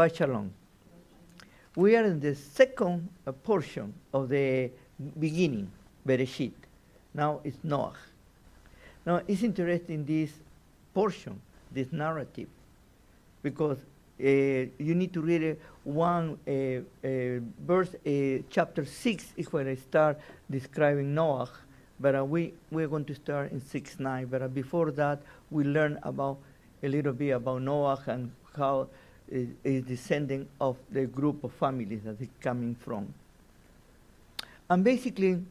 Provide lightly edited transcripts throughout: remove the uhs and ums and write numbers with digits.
Shabbat Shalom. We are in the second portion of the beginning, Bereshit. Now it's Noach. Now it's interesting, this portion, this narrative, because you need to read one verse, chapter 6 is where I start describing Noach, but we're going to start in 6:9. But before that, we learn about a little bit about Noach and how is descending of the group of families that he's coming from. And basically,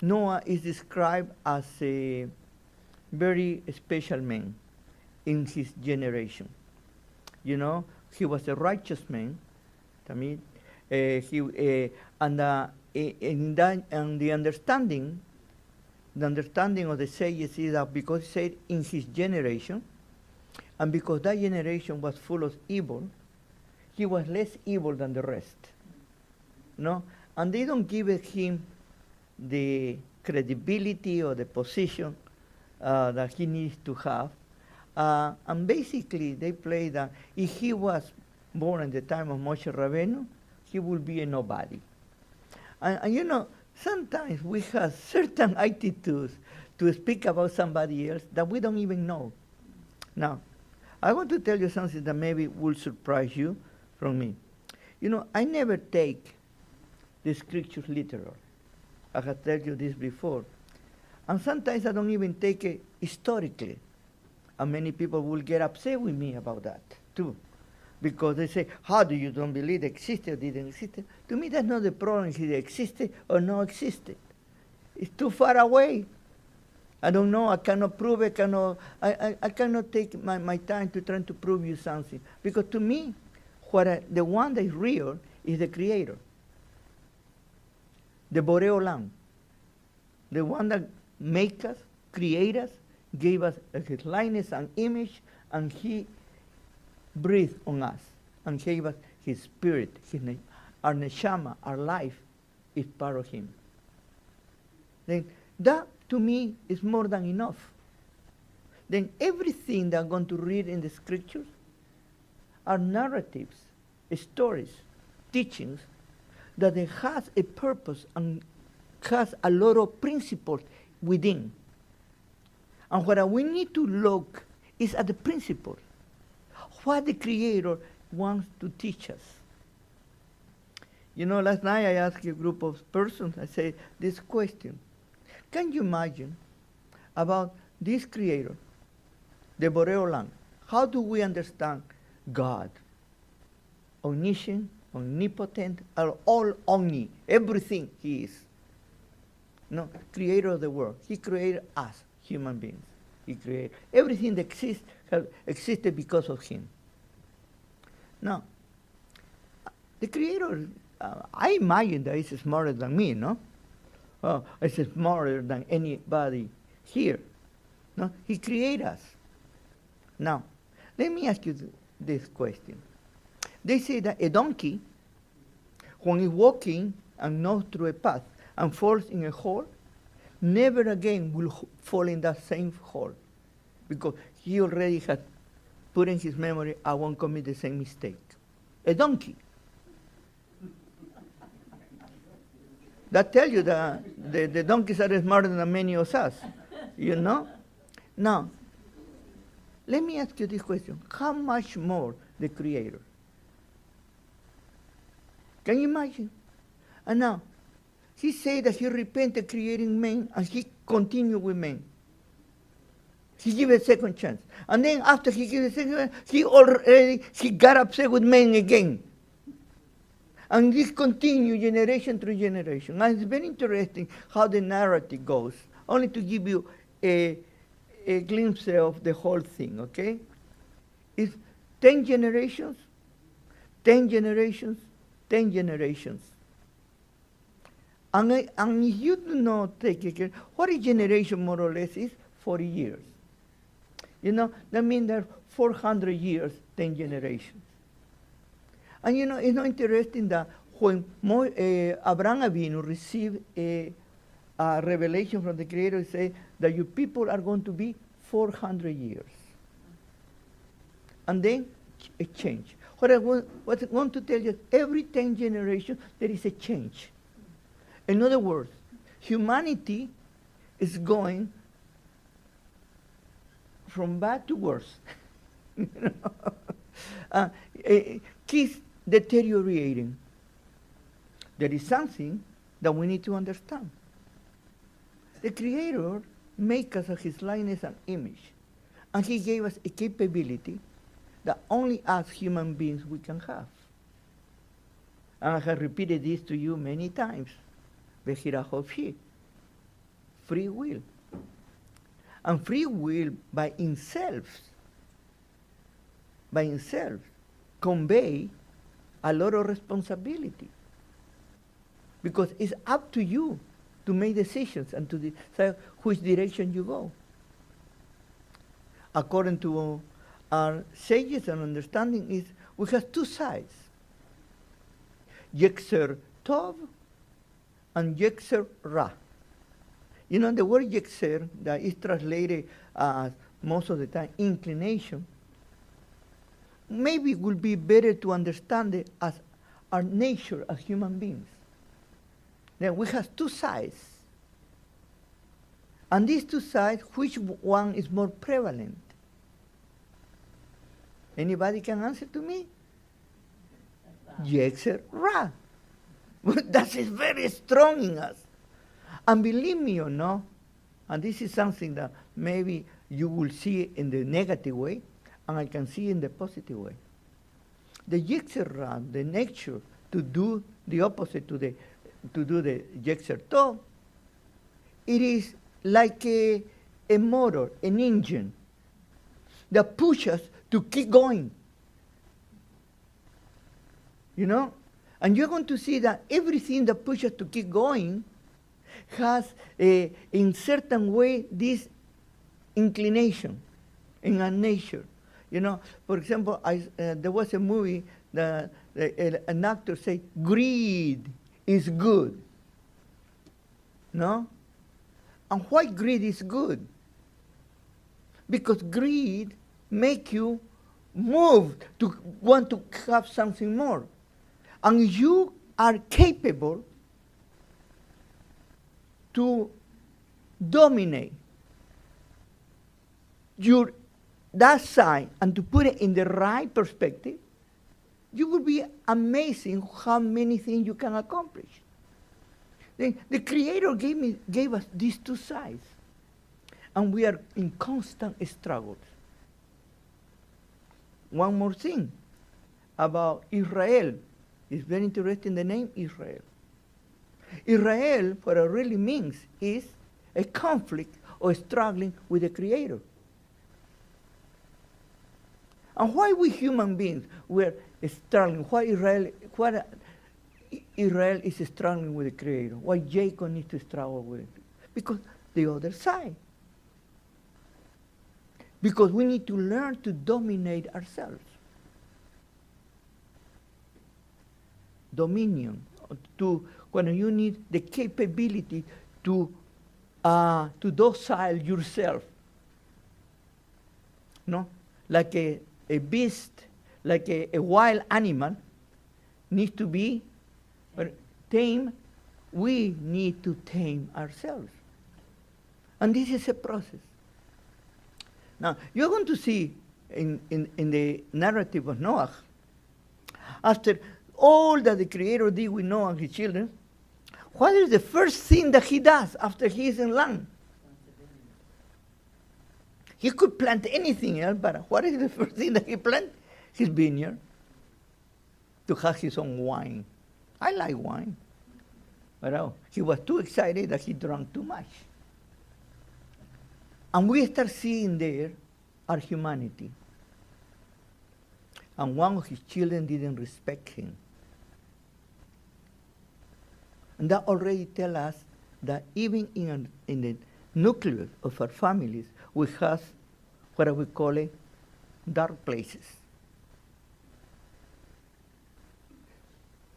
Noah is described as a very special man in his generation. You know, he was a righteous man. I mean, the understanding of the sages is that because he said in his generation, and because that generation was full of evil, he was less evil than the rest. No? And they don't give him the credibility or the position that he needs to have. And basically, they play that if he was born in the time of Moshe Rabbeinu, he would be a nobody. And you know, sometimes we have certain attitudes to speak about somebody else that we don't even know. Now, I want to tell you something that maybe will surprise you from me. You know, I never take the scriptures literal. I have told you this before. And sometimes I don't even take it historically. And many people will get upset with me about that, too. Because they say, how do you don't believe it existed or didn't exist? To me, that's not the problem, if it existed or not existed. It's too far away. I don't know, I cannot prove it, I cannot take my time to try to prove you something. Because to me, the one that is real is the Creator. The Borei Olam. The one that made us, created us, gave us his likeness and image, and he breathed on us and gave us his spirit, our neshama, our life is part of him. Then that to me is more than enough. Then everything that I'm going to read in the scriptures are narratives, stories, teachings that it has a purpose and has a lot of principles within. And what we need to look is at the principle, what the Creator wants to teach us. You know, last night I asked a group of persons, I said this question: can you imagine about this Creator, the Borei Olam? How do we understand God? Omniscient, omnipotent, all omni, everything He is. No, Creator of the world. He created us, human beings. He created everything that exists, has existed because of Him. Now, the Creator, I imagine that He's smarter than me, no? Oh, He's smarter than anybody here. No, He created us. Now, let me ask you this question. They say that a donkey, when it's walking and goes through a path and falls in a hole, never again will fall in that same hole, because he already had put in his memory, I won't commit the same mistake. A donkey. That tells you that the donkeys are smarter than many of us, you know? Now, let me ask you this question. How much more the Creator? Can you imagine? And now, He said that He repented creating man, and He continued with man. He gave a second chance. And then after He gave a second chance, He got upset with man again. And this continued generation through generation. And it's very interesting how the narrative goes, only to give you a glimpse of the whole thing, okay? It's 10 generations, 10 generations, 10 generations. And if you do not take care, what a generation more or less is? 40 years. You know, that means there are 400 years, 10 generations. And you know, it's not interesting that when Abraham Avinu received a revelation from the Creator, he said that your people are going to be 400 years. And then it changed. what I want to tell you, every 10 generations, there is a change. In other words, humanity is going from bad to worse. You know? Keeps deteriorating. There is something that we need to understand. The Creator made us of His likeness and image, and He gave us a capability that only us human beings we can have. And I have repeated this to you many times. Free will. And free will by itself convey a lot of responsibility. Because it's up to you to make decisions and to decide which direction you go. According to our sages and understanding is we have two sides. Yetzer Tov and Yetzer Ra. You know, the word Yetzer, that is translated as most of the time inclination, maybe it would be better to understand it as our nature as human beings. Then we have two sides. And these two sides, which one is more prevalent? Anybody can answer to me? Yetzer Ra. That is very strong in us. And believe me or not, and this is something that maybe you will see in the negative way, and I can see in the positive way. The Yetzer Ra, the nature to do the opposite to do the Yetzer Tov, it is like a motor, an engine, that pushes to keep going. You know? And you're going to see that everything that pushes to keep going has, in certain way, this inclination in our nature. You know, for example, there was a movie that an actor said, greed is good. No? And why greed is good? Because greed makes you move to want to have something more. And you are capable to dominate that side and to put it in the right perspective, you will be amazing how many things you can accomplish. The Creator gave us these two sides, and we are in constant struggles. One more thing about Israel. It's very interesting, the name Israel. Israel, what it really means, is a conflict or struggling with the Creator. And why we human beings were struggling? Why Israel is struggling with the Creator? Why Jacob needs to struggle with it? Because the other side. Because we need to learn to dominate ourselves. Dominion, when you need the capability to docile yourself. No? Like a beast, like a wild animal, needs to be tamed. We need to tame ourselves. And this is a process. Now, you're going to see in the narrative of Noach, after all that the Creator did with Noah and his children, what is the first thing that he does after he is in land? He could plant anything else, but what is the first thing that he planted? His vineyard, to have his own wine. I like wine, but he was too excited that he drank too much. And we start seeing there our humanity. And one of his children didn't respect him. And that already tells us that even in the nucleus of our families, we have what we call it dark places.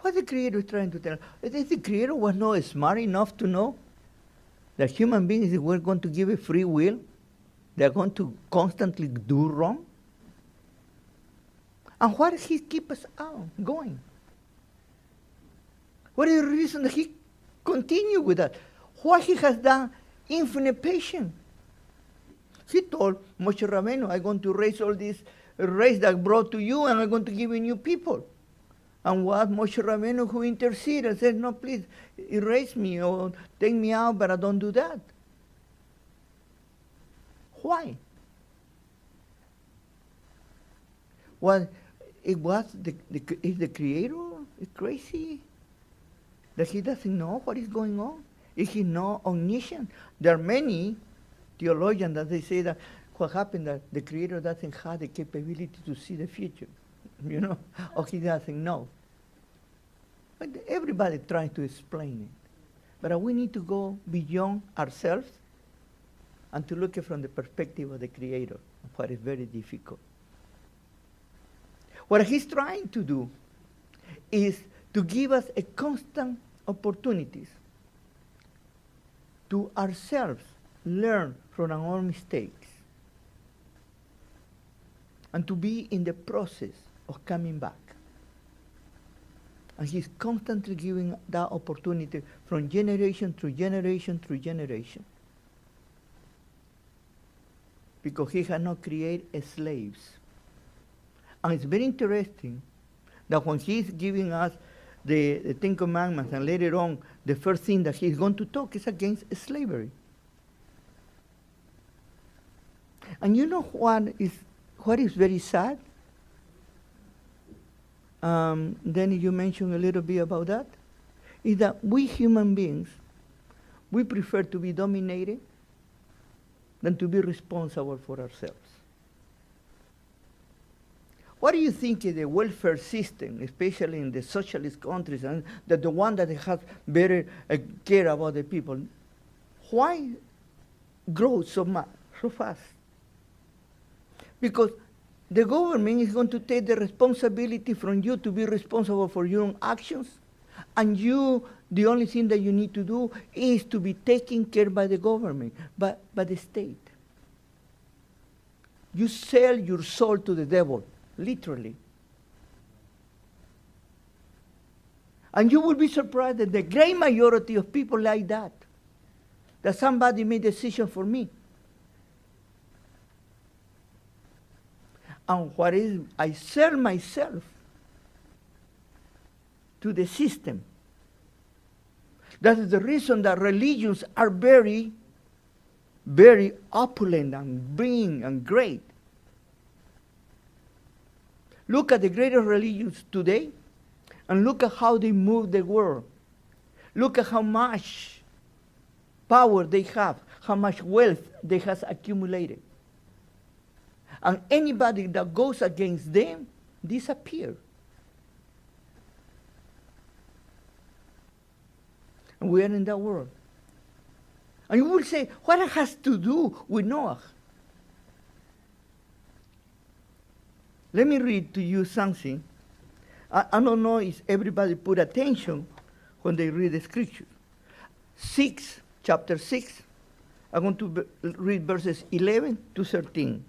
What the Creator is trying to tell us? The Creator was not smart enough to know that human beings, if we're going to give a free will, they're going to constantly do wrong. And why does he keep us on going? What is the reason that he continue with that? Why he has done infinite patience? He told Moshe Rabbeinu, I'm going to raise all this race that I brought to you, and I'm going to give you new people. And what Moshe Rabbeinu who interceded and said, no, please erase me or take me out, but I don't do that. Why? Well, it was is the Creator is crazy that he doesn't know what is going on? Is he not omniscient? There are many theologians that they say that what happened that the Creator doesn't have the capability to see the future, or he doesn't know. But everybody tries to explain it. But we need to go beyond ourselves and to look at from the perspective of the Creator, what is very difficult. What he's trying to do is to give us a constant opportunities to ourselves learn from our own mistakes and to be in the process of coming back. And he's constantly giving that opportunity from generation through generation through generation. Because he has not created slaves. And it's very interesting that when he's giving us the Ten Commandments, and later on, the first thing that he's going to talk is against slavery. And you know what is very sad? Then you mentioned a little bit about that, is that we human beings, we prefer to be dominated than to be responsible for ourselves. What do you think is the welfare system, especially in the socialist countries, and the one that has better care about the people? Why grow so fast? Because the government is going to take the responsibility from you to be responsible for your own actions, and you, the only thing that you need to do is to be taken care by the government, by the state. You sell your soul to the devil, literally. And you will be surprised that the great majority of people like that somebody made a decision for me. And what is, I sell myself to the system. That is the reason that religions are very, very opulent and big and great. Look at the greatest religions today, and look at how they move the world. Look at how much power they have, how much wealth they have accumulated. And anybody that goes against them disappear. And we are in that world. And you will say, what it has to do with Noach? Let me read to you something. I don't know if everybody put attention when they read the scripture. Chapter 6, I'm going to read verses 11 to 13.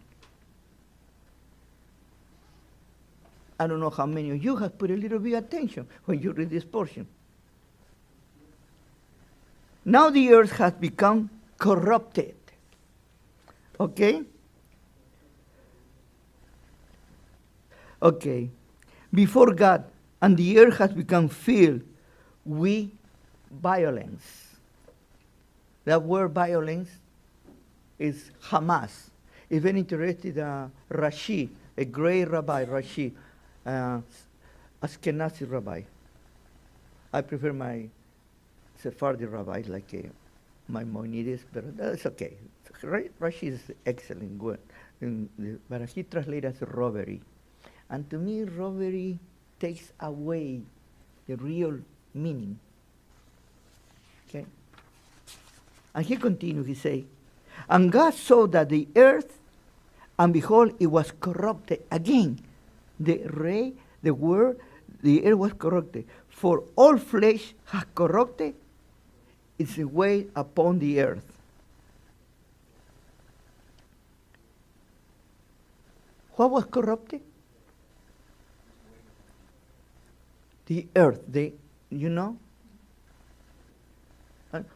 I don't know how many of you have put a little bit of attention when you read this portion. Now the earth has become corrupted. Okay? Okay. Before God, and the earth has become filled with violence. That word violence is Hamas. It's very interesting. Rashi, a great rabbi, Rashi, Ashkenazi rabbi. I prefer my Sephardi rabbi, like Maimonides, but that's okay. Rashi is excellent, good. But he translates as robbery. And to me, robbery takes away the real meaning. Okay? And he continues, he says, and God saw that the earth, and behold, it was corrupted again. The earth was corrupted. For all flesh has corrupted its way upon the earth. What was corrupted? the earth, you know?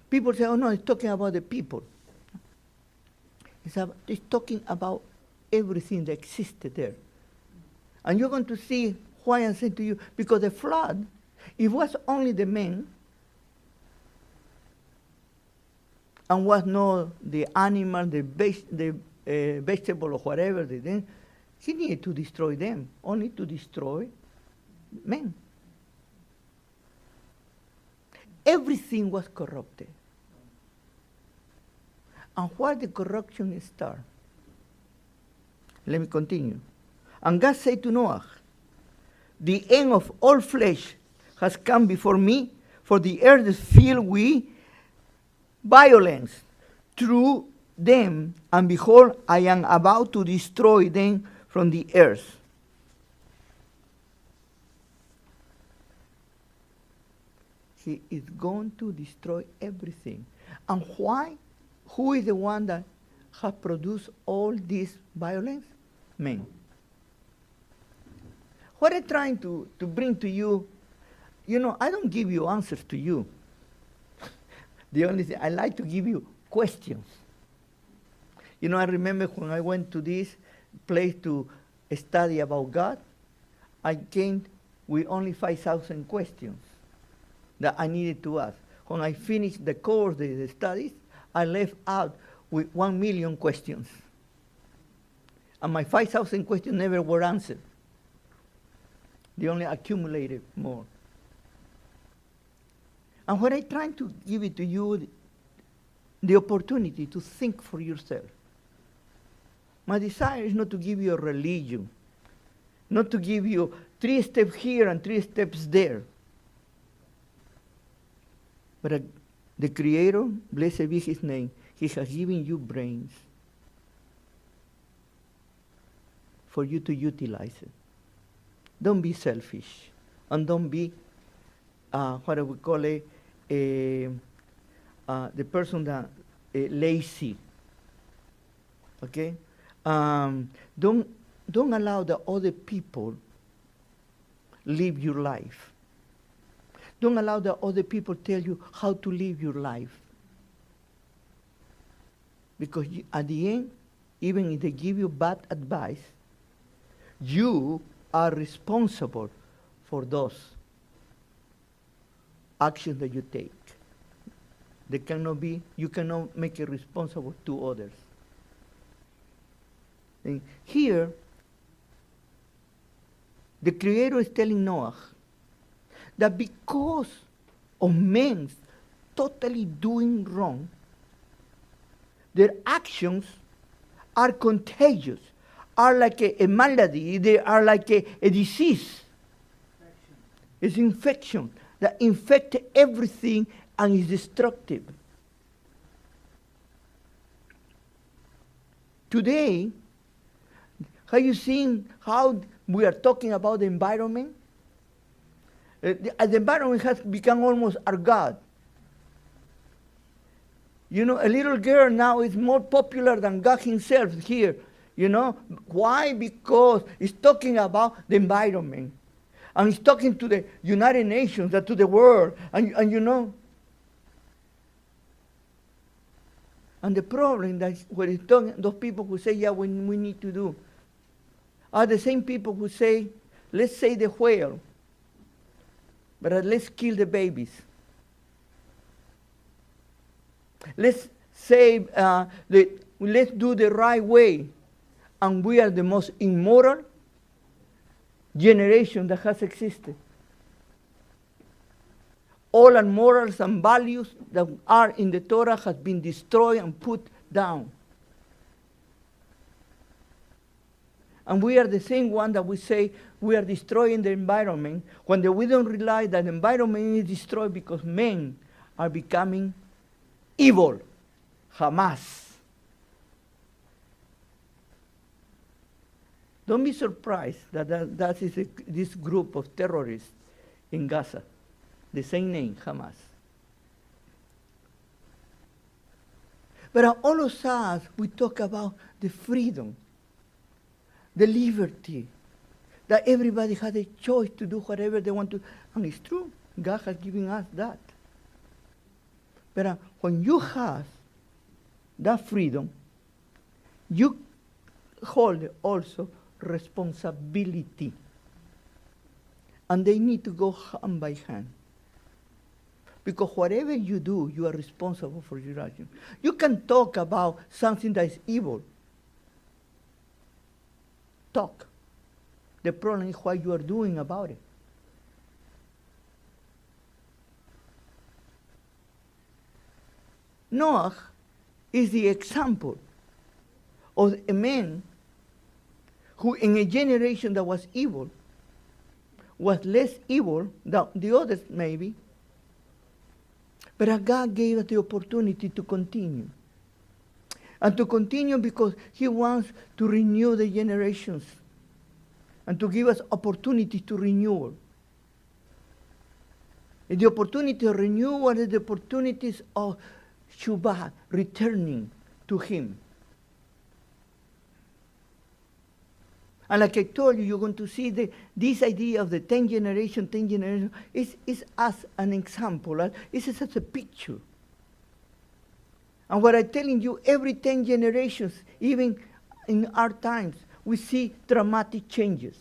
People say, oh no, it's talking about the people. It's talking about everything that existed there. And you're going to see why I say to you, because the flood, it was only the men, and was not the animal, the vegetable or whatever, he needed to destroy them, only to destroy men. Everything was corrupted. And where the corruption started? Let me continue. And God said to Noach, the end of all flesh has come before me, for the earth is filled with violence through them, and behold, I am about to destroy them from the earth. He is going to destroy everything. And why? Who is the one that has produced all this violence? Men. What I'm trying to bring to you, I don't give you answers to you. The only thing, I like to give you questions. I remember when I went to this place to study about God, I came with only 5,000 questions that I needed to ask. When I finished the course, the studies, I left out with 1 million questions. And my 5,000 questions never were answered. They only accumulated more. And what I'm trying to give it to you, the opportunity to think for yourself. My desire is not to give you a religion, not to give you 3 steps here and 3 steps there. But the Creator, blessed be His name, He has given you brains for you to utilize it. Don't be selfish, and don't be, what I would call it, the person that lazy. Okay, don't allow the other people live your life. Don't allow the other people tell you how to live your life. Because at the end, even if they give you bad advice, you are responsible for those actions that you take. You cannot make it responsible to others. And here, the Creator is telling Noah that because of men totally doing wrong, their actions are contagious, are like a malady, they are like a disease. It's infection that infects everything and is destructive. Today, have you seen how we are talking about the environment? The environment has become almost our God. A little girl now is more popular than God Himself here. Why? Because it's talking about the environment. And it's talking to the United Nations, to the world. And the problem that when it's talking, those people who say, yeah, we need to do, are the same people who say, let's save the whale, but let's kill the babies. Let's save, let's do the right way. And we are the most immoral generation that has existed. All our morals and values that are in the Torah has been destroyed and put down. And we are the same one that we say we are destroying the environment, when we don't realize that the environment is destroyed because men are becoming evil. Hamas. Don't be surprised that is this group of terrorists in Gaza. The same name, Hamas. But all of us, we talk about the freedom, the liberty, that everybody has a choice to do whatever they want to. And it's true. God has given us that. But when you have that freedom, you hold also responsibility. And they need to go hand by hand. Because whatever you do, you are responsible for your action. You can talk about something that is evil. Talk. The problem is what you are doing about it. Noach is the example of a man who, in a generation that was evil, was less evil than the others maybe, but God gave us the opportunity to continue. And to continue because he wants to renew the generations and to give us opportunities to renewal. And the opportunity of renewal is the opportunities of Shubha, returning to him. And like I told you, you're going to see this idea of the 10 generation is as an example. It's as a picture. And what I'm telling you, every 10 generations, even in our times, we see dramatic changes.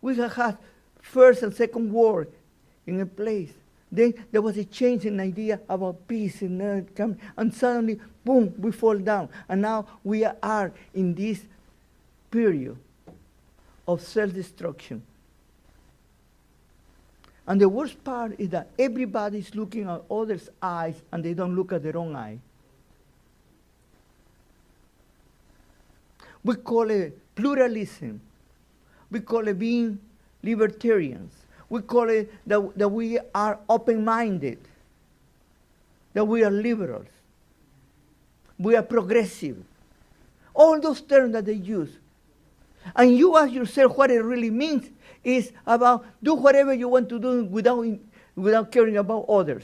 We have had First and Second War in a place. Then there was a change in idea about peace and suddenly, boom, we fall down. And now we are in this period of self-destruction. And the worst part is that everybody is looking at others' eyes and they don't look at their own eye. We call it pluralism. We call it being libertarians. We call it that we are open-minded, that we are liberals, we are progressive. All those terms that they use. And you ask yourself what it really means is about do whatever you want to do without caring about others.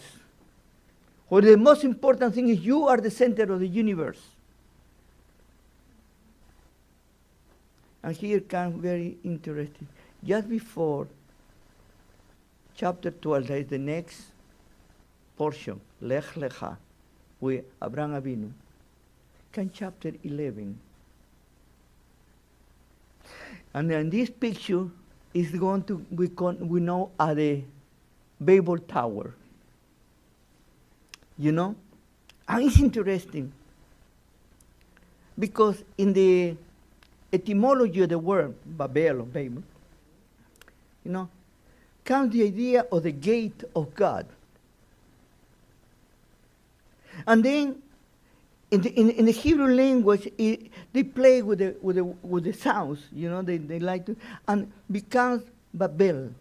Well, the most important thing is you are the center of the universe. And here comes very interesting. Just before chapter 12, that is the next portion, Lech Lecha, with Abraham Avinu, can chapter 11. And then this picture is going to, we know, at the Babel Tower. You know? And it's interesting because in the etymology of the word, Babel or Babel, you know, comes the idea of the gate of God. And then in the Hebrew language, they play with the sounds, you know, they like to, and becomes Babel,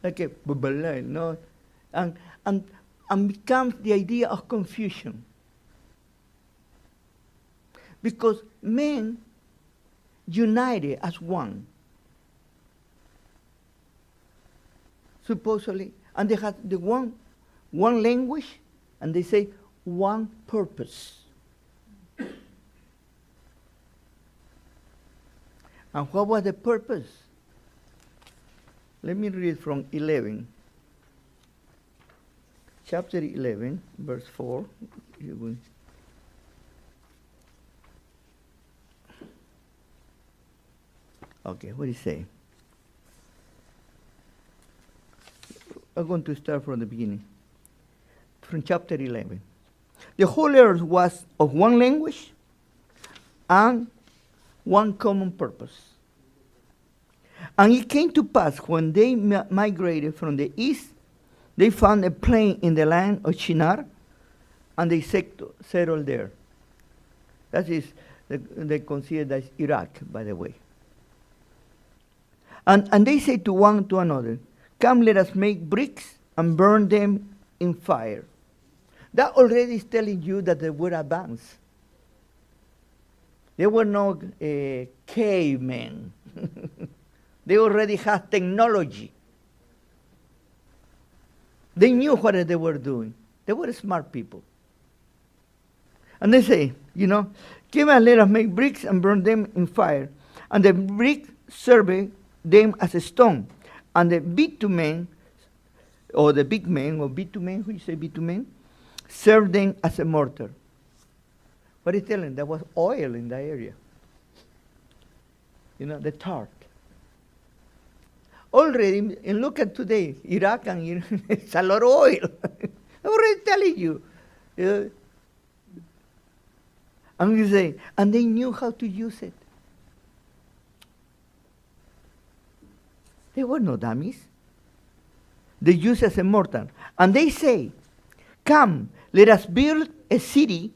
like a Babel, you know, and becomes the idea of confusion. Because men united as one, supposedly, and they had the one language, and they say one purpose. And what was the purpose? Let me read from 11. Chapter 11, verse 4. Okay, what do you say? I'm going to start from the beginning, from chapter 11. The whole earth was of one language and one common purpose. And it came to pass when they migrated from the east, they found a plain in the land of Shinar, and they settled there. That is, they consider that Iraq, by the way. And they say to one to another, come, let us make bricks and burn them in fire. That already is telling you that they were advanced. They were not cavemen. They already had technology. They knew what they were doing. They were smart people. And they say, you know, Come and let us make bricks and burn them in fire. And the bricks served them as a stone. And the bitumen, or the big men, or bitumen, who you say bitumen, served them as a mortar. What is telling? There was oil in that area. You know, the tart. Already, and look at today, Iraq and Iran, it's a lot of oil. I'm already telling you. And you say, and they knew how to use it. They were no dummies. They used it as a mortar. And they say, come, let us build a city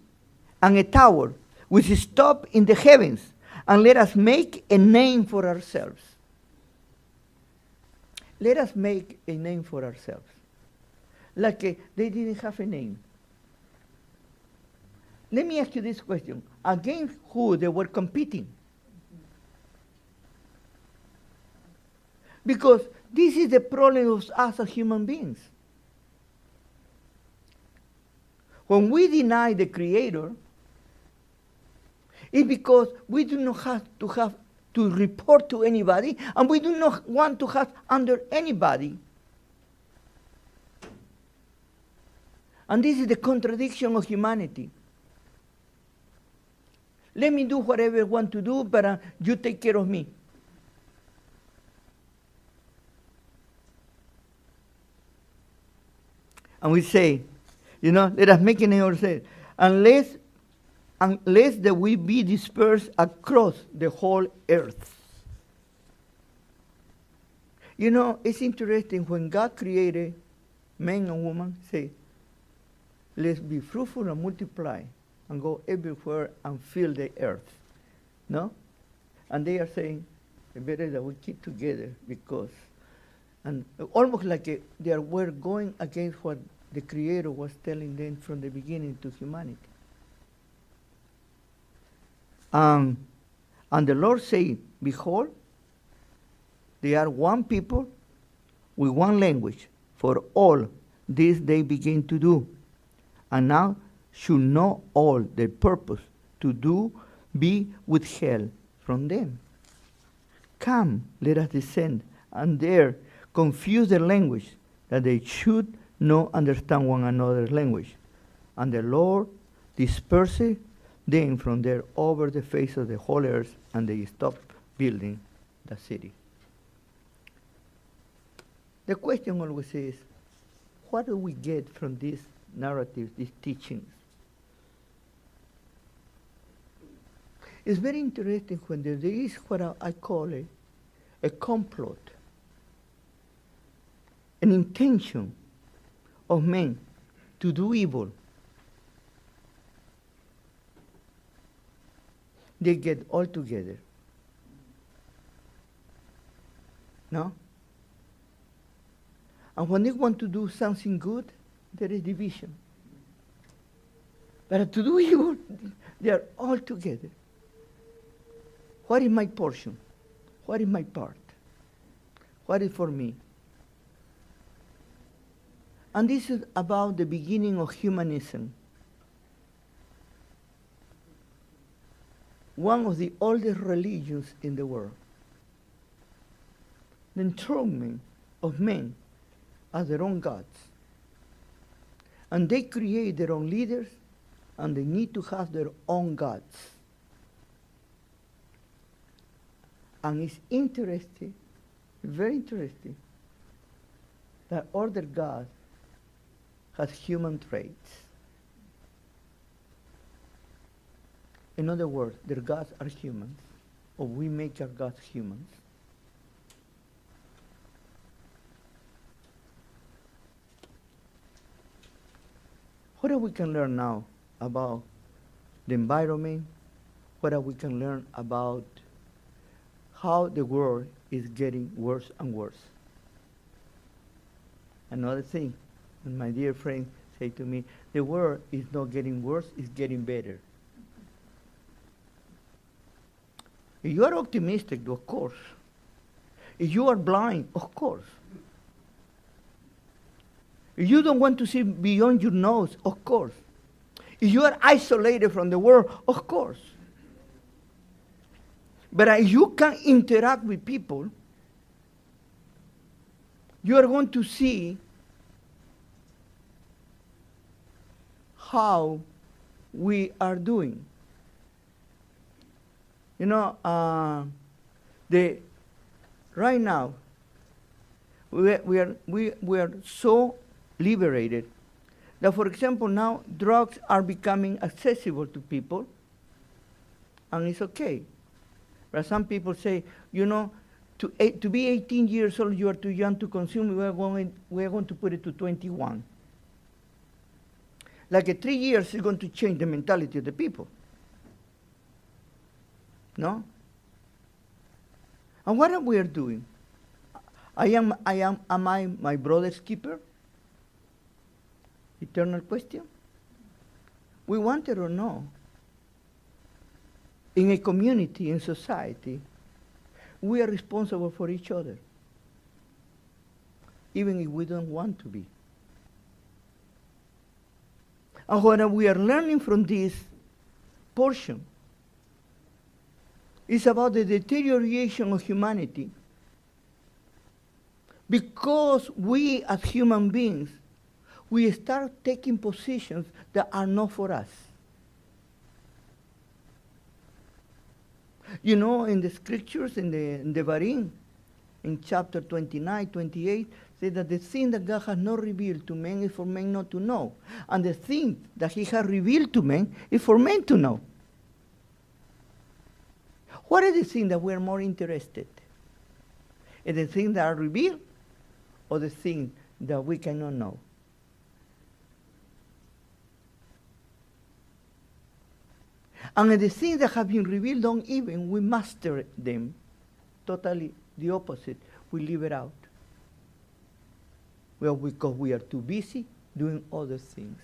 and a tower which is top in the heavens, and let us make a name for ourselves. Let us make a name for ourselves. Like they didn't have a name. Let me ask you this question. Against who they were competing? Because this is the problem of us as human beings. When we deny the Creator, it's because we do not have to report to anybody, and we do not want to have under anybody. And this is the contradiction of humanity. Let me do whatever I want to do, but you take care of me. And we say, let us make an ourselves, unless that we be dispersed across the whole earth. It's interesting when God created man and woman, say, let's be fruitful and multiply and go everywhere and fill the earth. No? And they are saying, it's better that we keep together because, and almost like they were going against what the Creator was telling them from the beginning to humanity. And the Lord said, behold, they are one people with one language. For all this they begin to do. And now should know all their purpose to do be withheld from them. Come, let us descend, and there confuse their language, that they should not understand one another's language. And the Lord dispersed them from there over the face of the whole earth, and they stopped building the city. The question always is, what do we get from these narratives, these teachings? It's very interesting when there is what I call a complot, an intention of men to do evil. They get all together. No? And when they want to do something good, there is division. But to do evil, they are all together. What is my portion? What is my part? What is for me? And this is about the beginning of humanism. One of the oldest religions in the world. The enthronement of men as their own gods. And they create their own leaders, and they need to have their own gods. And it's interesting, very interesting, that other God has human traits. In other words, their gods are humans, or we make our gods humans. What do we can learn now about the environment? What we can learn about how the world is getting worse and worse? Another thing, and my dear friend said to me, the world is not getting worse, it's getting better. If you are optimistic, of course. If you are blind, of course. If you don't want to see beyond your nose, of course. If you are isolated from the world, of course. But you can interact with people, you are going to see how we are doing. You know, right now, we are so liberated that, for example, now drugs are becoming accessible to people, and it's okay. But some people say, you know, to be 18 years old, you are too young to consume. We are going to put it to 21. Like 3 years is going to change the mentality of the people. No? And what are we doing? Am I my brother's keeper? Eternal question. We want it or no. In a community, in society, we are responsible for each other, even if we don't want to be. And what we are learning from this portion is about the deterioration of humanity, because we as human beings, we start taking positions that are not for us. You know, in the scriptures, in the Varim, in chapter 29, 28, say that the thing that God has not revealed to men is for men not to know. And the thing that he has revealed to men is for men to know. What are the things that we are more interested in? The things that are revealed or the things that we cannot know? And the things that have been revealed don't even, we master them. Totally the opposite. We leave it out. Well, because we are too busy doing other things.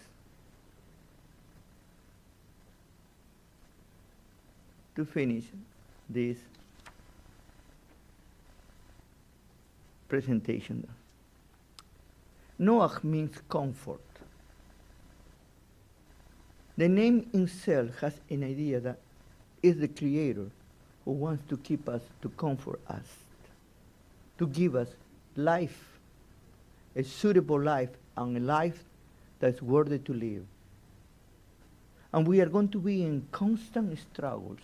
To finish this presentation, Noach means comfort. The name itself has an idea that is the Creator who wants to keep us, to comfort us, to give us life, a suitable life, and a life that's worthy to live. And we are going to be in constant struggles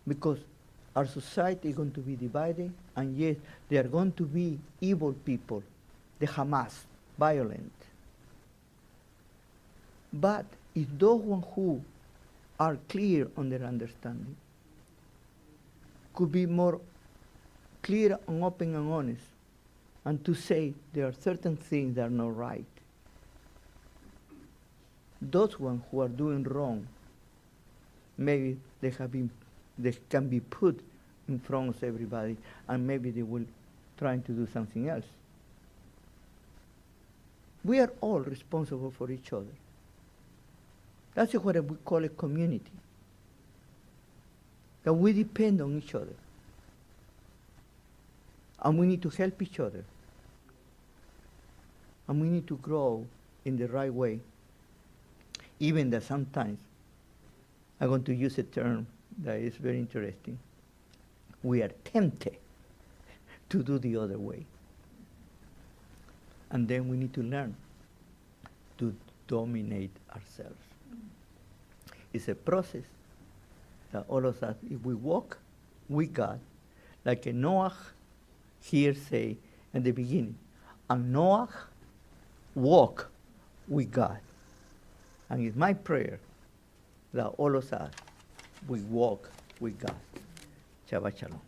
because our society is going to be divided, and yes, there are going to be evil people, the Hamas, violent. But if those ones who are clear on their understanding could be more clear and open and honest, and to say there are certain things that are not right, those ones who are doing wrong, maybe they can be put in front of everybody, and maybe they will try to do something else. We are all responsible for each other. That's what we call a community. That we depend on each other. And we need to help each other. And we need to grow in the right way. Even that sometimes, I'm going to use a term that is very interesting. We are tempted to do the other way. And then we need to learn to dominate ourselves. It's a process that all of us, if we walk with God, like a Noach here say in the beginning, and Noach walk with God. And it's my prayer that all of us, we walk with God. Shabbat Shalom.